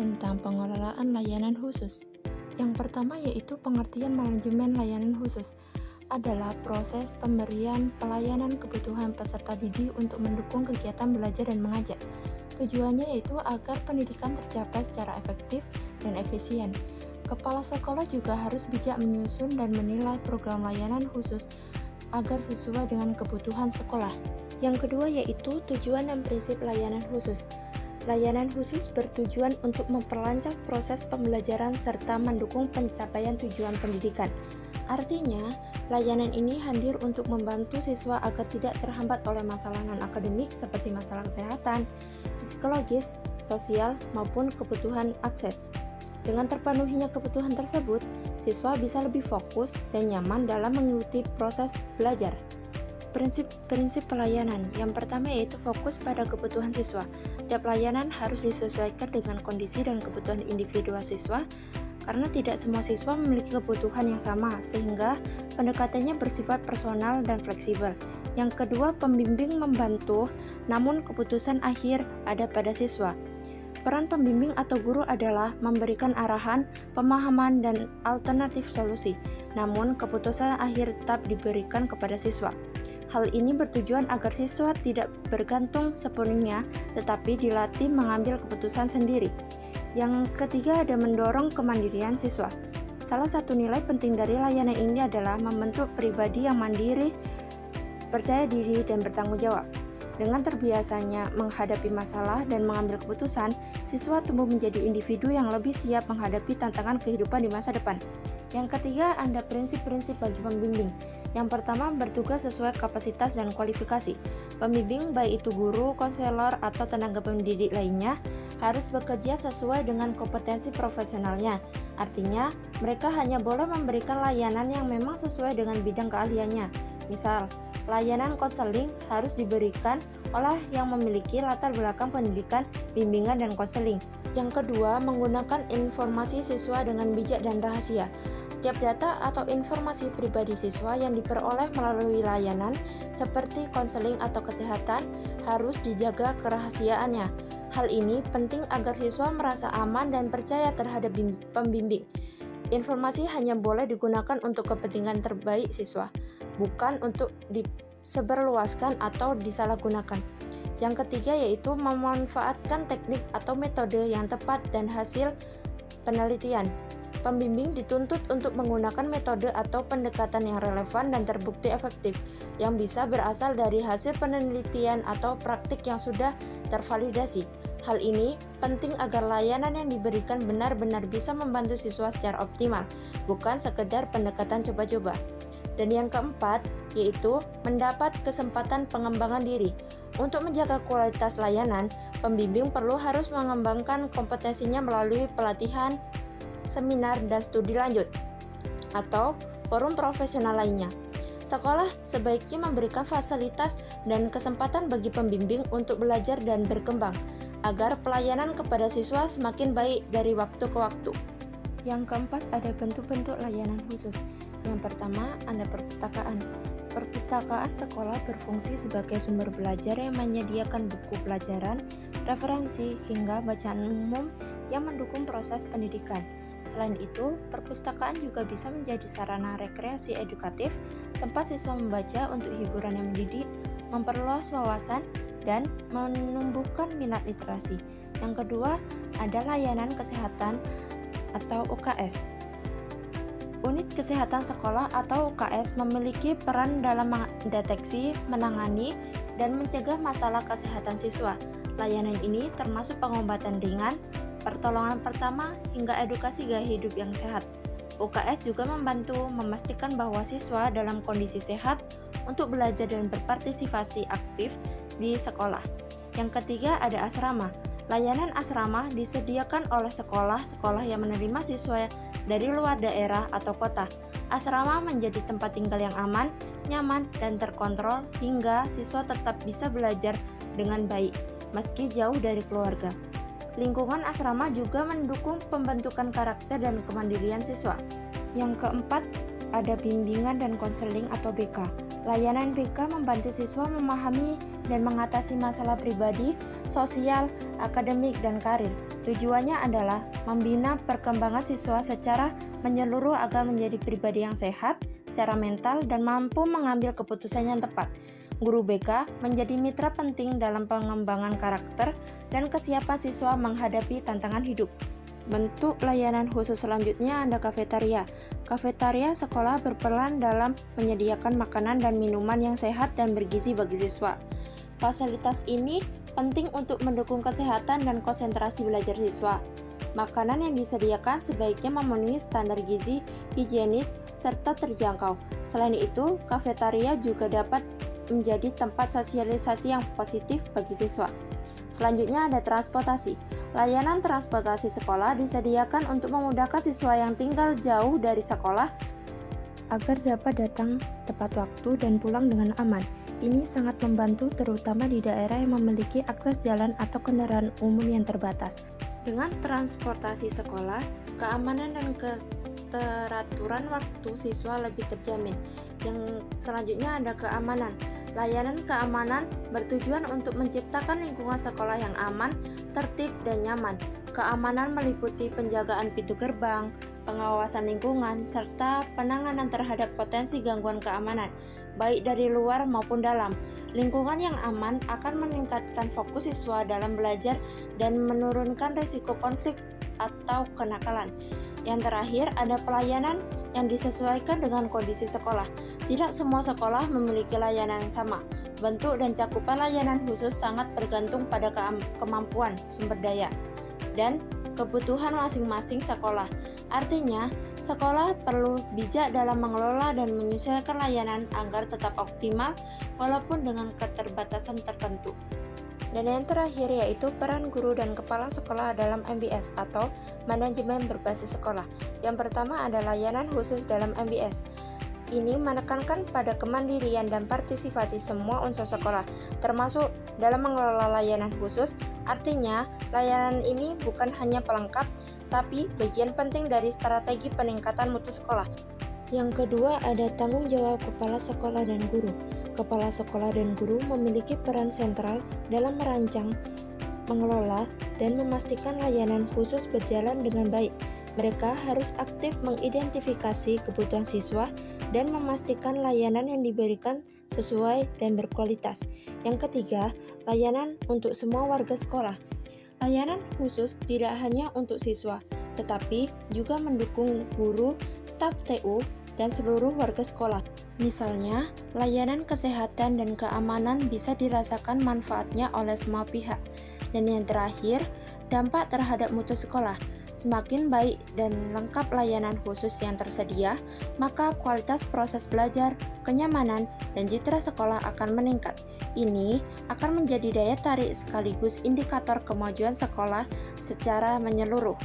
tentang pengelolaan layanan khusus. Yang pertama yaitu pengertian manajemen layanan khusus adalah proses pemberian pelayanan kebutuhan peserta didik untuk mendukung kegiatan belajar dan mengajar. Tujuannya yaitu agar pendidikan tercapai secara efektif dan efisien. Kepala sekolah juga harus bijak menyusun dan menilai program layanan khusus agar sesuai dengan kebutuhan sekolah. Yang kedua yaitu tujuan dan prinsip layanan khusus. Layanan khusus bertujuan untuk memperlancar proses pembelajaran serta mendukung pencapaian tujuan pendidikan. Artinya, layanan ini hadir untuk membantu siswa agar tidak terhambat oleh masalah non-akademik seperti masalah kesehatan, psikologis, sosial, maupun kebutuhan akses. Dengan terpenuhinya kebutuhan tersebut, siswa bisa lebih fokus dan nyaman dalam mengikuti proses belajar. Prinsip pelayanan. Yang pertama yaitu fokus pada kebutuhan siswa. Tiap layanan harus disesuaikan dengan kondisi dan kebutuhan individual siswa karena tidak semua siswa memiliki kebutuhan yang sama sehingga pendekatannya bersifat personal dan fleksibel. Yang kedua, pembimbing membantu namun keputusan akhir ada pada siswa. Peran pembimbing atau guru adalah memberikan arahan, pemahaman, dan alternatif solusi. Namun keputusan akhir tetap diberikan kepada siswa. Hal ini bertujuan agar siswa tidak bergantung sepenuhnya, tetapi dilatih mengambil keputusan sendiri. Yang ketiga ada mendorong kemandirian siswa. Salah satu nilai penting dari layanan ini adalah membentuk pribadi yang mandiri, percaya diri, dan bertanggung jawab. Dengan terbiasanya menghadapi masalah dan mengambil keputusan, siswa tumbuh menjadi individu yang lebih siap menghadapi tantangan kehidupan di masa depan. Yang ketiga, ada prinsip-prinsip bagi pembimbing. Yang pertama, bertugas sesuai kapasitas dan kualifikasi. Pembimbing, baik itu guru, konselor, atau tenaga pendidik lainnya, harus bekerja sesuai dengan kompetensi profesionalnya. Artinya, mereka hanya boleh memberikan layanan yang memang sesuai dengan bidang keahliannya. Misal, layanan konseling harus diberikan oleh yang memiliki latar belakang pendidikan, bimbingan, dan konseling. Yang kedua, menggunakan informasi siswa dengan bijak dan rahasia. Setiap data atau informasi pribadi siswa yang diperoleh melalui layanan seperti konseling atau kesehatan harus dijaga kerahasiaannya. Hal ini penting agar siswa merasa aman dan percaya terhadap pembimbing. Informasi hanya boleh digunakan untuk kepentingan terbaik siswa, bukan untuk disebarluaskan atau disalahgunakan. Yang ketiga yaitu memanfaatkan teknik atau metode yang tepat dan hasil penelitian. Pembimbing dituntut untuk menggunakan metode atau pendekatan yang relevan dan terbukti efektif, yang bisa berasal dari hasil penelitian atau praktik yang sudah tervalidasi. Hal ini penting agar layanan yang diberikan benar-benar bisa membantu siswa secara optimal, bukan sekedar pendekatan coba-coba. Dan yang keempat, yaitu mendapat kesempatan pengembangan diri. Untuk menjaga kualitas layanan, pembimbing harus mengembangkan kompetensinya melalui pelatihan, seminar, dan studi lanjut, atau forum profesional lainnya. Sekolah sebaiknya memberikan fasilitas dan kesempatan bagi pembimbing untuk belajar dan berkembang, agar pelayanan kepada siswa semakin baik dari waktu ke waktu. Yang keempat, ada bentuk-bentuk layanan khusus. Yang pertama, ada perpustakaan. Perpustakaan sekolah berfungsi sebagai sumber belajar yang menyediakan buku pelajaran, referensi, hingga bacaan umum yang mendukung proses pendidikan. Selain itu, perpustakaan juga bisa menjadi sarana rekreasi edukatif, tempat siswa membaca untuk hiburan yang mendidik, memperluas wawasan, dan menumbuhkan minat literasi. Yang kedua, ada layanan kesehatan atau UKS. Unit Kesehatan Sekolah atau UKS memiliki peran dalam mendeteksi, menangani, dan mencegah masalah kesehatan siswa. Layanan ini termasuk pengobatan ringan, pertolongan pertama, hingga edukasi gaya hidup yang sehat. UKS juga membantu memastikan bahwa siswa dalam kondisi sehat untuk belajar dan berpartisipasi aktif di sekolah. Yang ketiga ada asrama. Layanan asrama disediakan oleh sekolah-sekolah yang menerima siswa dari luar daerah atau kota. Asrama menjadi tempat tinggal yang aman, nyaman, dan terkontrol hingga siswa tetap bisa belajar dengan baik meski jauh dari keluarga. Lingkungan asrama juga mendukung pembentukan karakter dan kemandirian siswa. Yang keempat, ada bimbingan dan konseling atau BK. Layanan BK membantu siswa memahami dan mengatasi masalah pribadi, sosial, akademik, dan karir. Tujuannya adalah membina perkembangan siswa secara menyeluruh agar menjadi pribadi yang sehat, secara mental, dan mampu mengambil keputusan yang tepat. Guru BK menjadi mitra penting dalam pengembangan karakter dan kesiapan siswa menghadapi tantangan hidup. Bentuk layanan khusus selanjutnya ada kafetaria. Kafetaria sekolah berperan dalam menyediakan makanan dan minuman yang sehat dan bergizi bagi siswa. Fasilitas ini penting untuk mendukung kesehatan dan konsentrasi belajar siswa. Makanan yang disediakan sebaiknya memenuhi standar gizi, higienis, serta terjangkau. Selain itu, kafetaria juga dapat menjadi tempat sosialisasi yang positif bagi siswa. Selanjutnya ada transportasi. Layanan transportasi sekolah disediakan untuk memudahkan siswa yang tinggal jauh dari sekolah agar dapat datang tepat waktu dan pulang dengan aman. Ini sangat membantu terutama di daerah yang memiliki akses jalan atau kendaraan umum yang terbatas. Dengan transportasi sekolah, keamanan dan keteraturan waktu siswa lebih terjamin. Yang selanjutnya ada keamanan. Layanan keamanan bertujuan untuk menciptakan lingkungan sekolah yang aman, tertib, dan nyaman. Keamanan meliputi penjagaan pintu gerbang, pengawasan lingkungan, serta penanganan terhadap potensi gangguan keamanan, baik dari luar maupun dalam. Lingkungan yang aman akan meningkatkan fokus siswa dalam belajar dan menurunkan risiko konflik atau kenakalan. Yang terakhir, ada pelayanan yang disesuaikan dengan kondisi sekolah. Tidak semua sekolah memiliki layanan yang sama. Bentuk dan cakupan layanan khusus sangat bergantung pada kemampuan sumber daya dan kebutuhan masing-masing sekolah. Artinya, sekolah perlu bijak dalam mengelola dan menyesuaikan layanan agar tetap optimal walaupun dengan keterbatasan tertentu. Dan yang terakhir yaitu peran guru dan kepala sekolah dalam MBS atau manajemen berbasis sekolah. Yang pertama ada layanan khusus dalam MBS. Ini menekankan pada kemandirian dan partisipasi semua unsur sekolah, termasuk dalam mengelola layanan khusus. Artinya, layanan ini bukan hanya pelengkap, tapi bagian penting dari strategi peningkatan mutu sekolah. Yang kedua ada tanggung jawab kepala sekolah dan guru. Kepala sekolah dan guru memiliki peran sentral dalam merancang, mengelola, dan memastikan layanan khusus berjalan dengan baik. Mereka harus aktif mengidentifikasi kebutuhan siswa dan memastikan layanan yang diberikan sesuai dan berkualitas. Yang ketiga, layanan untuk semua warga sekolah. Layanan khusus tidak hanya untuk siswa, tetapi juga mendukung guru, staf TU, dan seluruh warga sekolah. Misalnya, layanan kesehatan dan keamanan bisa dirasakan manfaatnya oleh semua pihak. Dan yang terakhir, dampak terhadap mutu sekolah. Semakin baik dan lengkap layanan khusus yang tersedia, maka kualitas proses belajar, kenyamanan, dan citra sekolah akan meningkat. Ini akan menjadi daya tarik sekaligus indikator kemajuan sekolah secara menyeluruh.